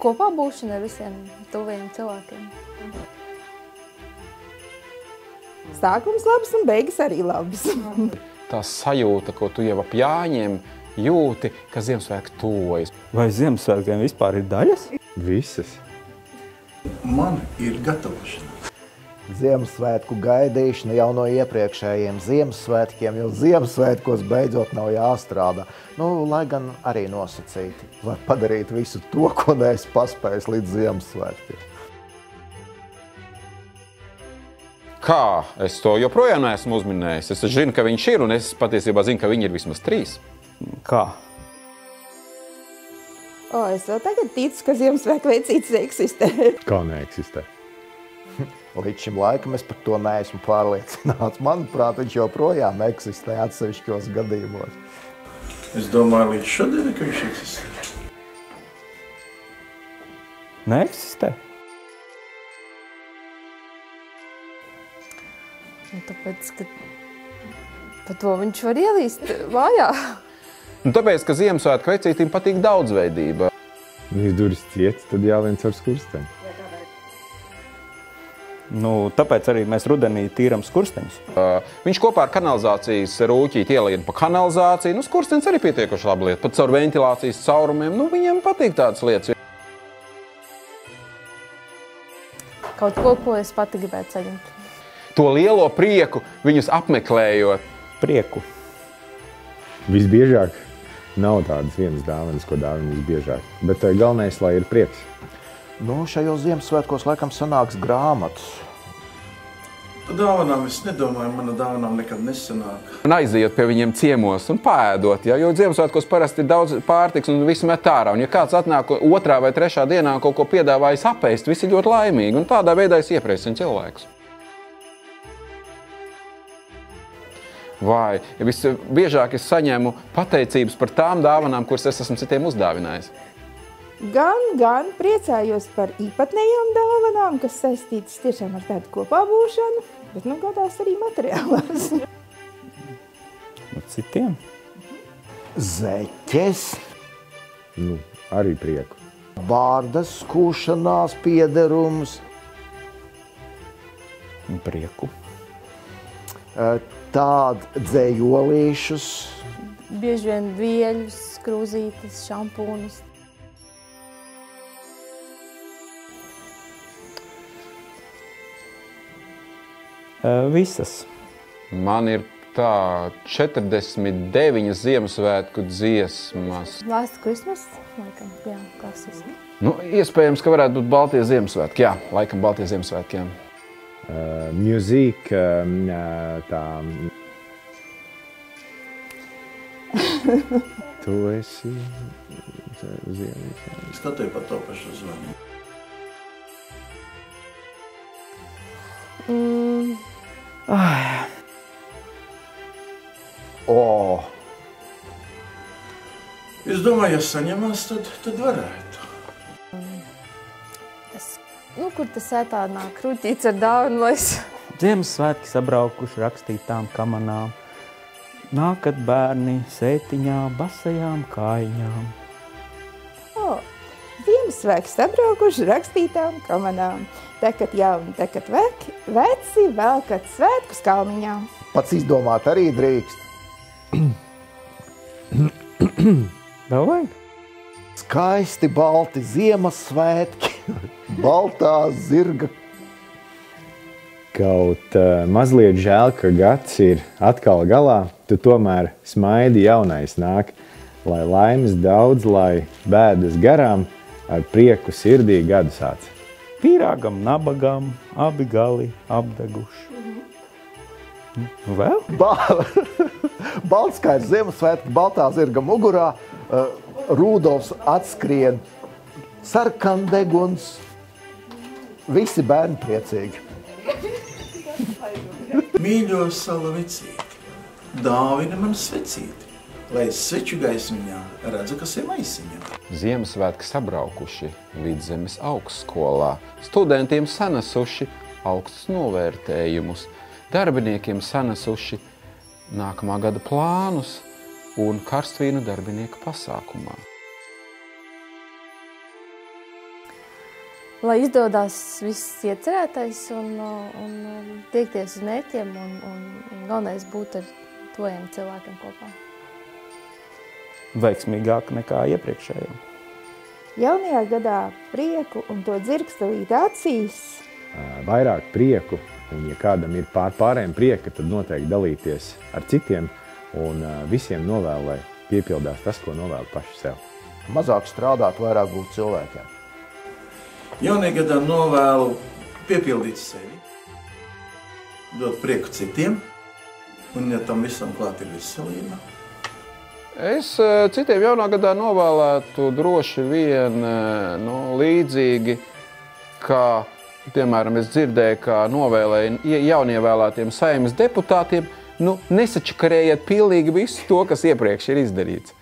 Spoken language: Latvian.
Kopā būšana ar visiem tuviem cilvēkiem. Sākums labs un beigas arī labs. Tā sajūta, ko tu jau ap Jāņiem jūti, ka Ziemassvētki tuvojas. Vai Ziemassvētkiem vispār ir daļas? Visas. Man ir gatavošana. Ziemassvētku gaidīšana jau no iepriekšējiem Ziemassvētkiem, jo Ziemassvētkos beidzot nav jāstrādā. Lai gan arī nosacīti, lai padarītu visu to, ko neesmu paspējis līdz Ziemassvētkiem. Kā? Es to joprojām neesmu uzminējis. Es zinu, ka viņš ir, un es patiesībā zinu, ka viņi ir vismaz 3. Kā? Es vēl tagad ticu, ka Ziemassvētku vecītis eksistē. Kā neeksistē? Līdz šim laikam es par to neesmu pārliecināts. Manuprāt, viņš joprojām eksistē atsevišķos gadījumos. Es domāju, līdz šodien, ka viņš eksistē. Neeksistē? Tāpēc, ka par to viņš var ielīst vājā. Tāpēc, ka Ziemassvētku vecītīm patīk daudzveidība. Ja durvis cietas, tad jālien caur skursteni. Tāpēc arī mēs rudenī tīram skursteņus. Viņš kopā ar kanalizācijas rūķīti ielien pa kanalizāciju. Skurstenis arī pietiekoši labi lieta. Pat caur ventilācijas caurumiem. Viņiem patīk tādas lietas. Kaut ko es pati gribētu saņemt. To lielo prieku viņus apmeklējot. Prieku. Visbiežāk nav tādas vienas dāvanas, ko dāvina visbiežāk. Bet galvenais, lai ir prieks. Šajos Ziemassvētkos laikam sanāks grāmatas. Par dāvanām es nedomāju, mana dāvanām nekad nesanāk. Un aiziet pie viņiem ciemos un pāēdot, jo Ziemassvētkos parasti ir daudz pārtiks un visu met ārā. Un ja kāds atnāk 2. vai 3. dienā kaut ko piedāvājis apēst, visi ir ļoti laimīgi. Un tādā veidā es iepriecinu cilvēkus. Vai visbiežāk es saņemu pateicības par tām dāvanām, kuras es esmu citiem uzdāvinājis. Gan priecājos par īpatnējām dāvanām, kas saistītas tiešām ar tādu kopā būšanu, bet gadās arī materiālās. Citiem? Zeķes. Arī prieku. Bārdas skūšanās piederums. Prieku. Tādu dzējolīšus. Bieži vien vieļus, krūzītes, šampūnus. Visas. Man ir tā 49 Ziemassvētku dziesmas. Last Christmas, laikam, jā, klasiski. Iespējams, ka varētu būt Baltie Ziemassvētki. Jā, laikam Baltie Ziemassvētki, jā. Music, tā... Tu esi... Skatēju par to pašu zvanu. Es domāju, ja saņemās, tad varētu. Kur tas ētā nāk rūķīts ar dāvanu, lai es... Ziemassvētki sabraukuši rakstītām kamanām. Nākat bērni sētiņā, basajām kājiņām. Ziemassvētki sabraukuši rakstītām kamanām. Tekat jauni, tekat veci, velkat svētkus kalniņā. Pats izdomāt arī drīkst. Vēl vajag? Skaisti balti Ziemassvētki, baltā zirga. Kaut mazliet žēl, ka gads ir atkal galā, tu tomēr smaidi jaunais nāk, lai laimes daudz, lai bēdas garām, ar prieku sirdī gadu sāc. Pīrāgam, nabagam, abi gali apdeguši. Vēl? Balts kā ir Ziemassvētki, baltā zirga mugurā, Rūdolfs atskrien, sarkandeguns, visi bērni priecīgi. Mīļo sala vecīti, dāvina man svecīti, lai es sveču gaismiņā redzu, kas ir maisiņā. Ziemassvētki sabraukuši Vidzemes augstskolā, studentiem sanesuši augstus novērtējumus, darbiniekiem sanesuši nākamā gada plānus un karstvīnu darbinieku pasākumā. lai izdodas viss iecerētais un tiekties uz mērķiem un galvenais būt ar tojiem cilvēkiem kopā. Veiksmīgāk nekā iepriekšējiem. Jaunajā gadā prieku un to dzirkstelīt acīs. Vairāk prieku, un ja kādam ir pārējiem prieka, tad noteikti dalīties ar citiem un visiem novēlu, lai piepildās tas, ko novēlu paši sev. Mazāk strādāt, vairāk būt cilvēkiem. Jaunajā gadā novēlu piepildīt sevi, dot prieku citiem, un ja tam visam klāt ir veselība. Es citiem jaunā gadā novēlētu droši vien līdzīgi, kā, piemēram, es dzirdēju, kā novēlēja jaunievēlētiem Saeimas deputātiem, nesačakarējiet pilnīgi visu to, kas iepriekš ir izdarīts.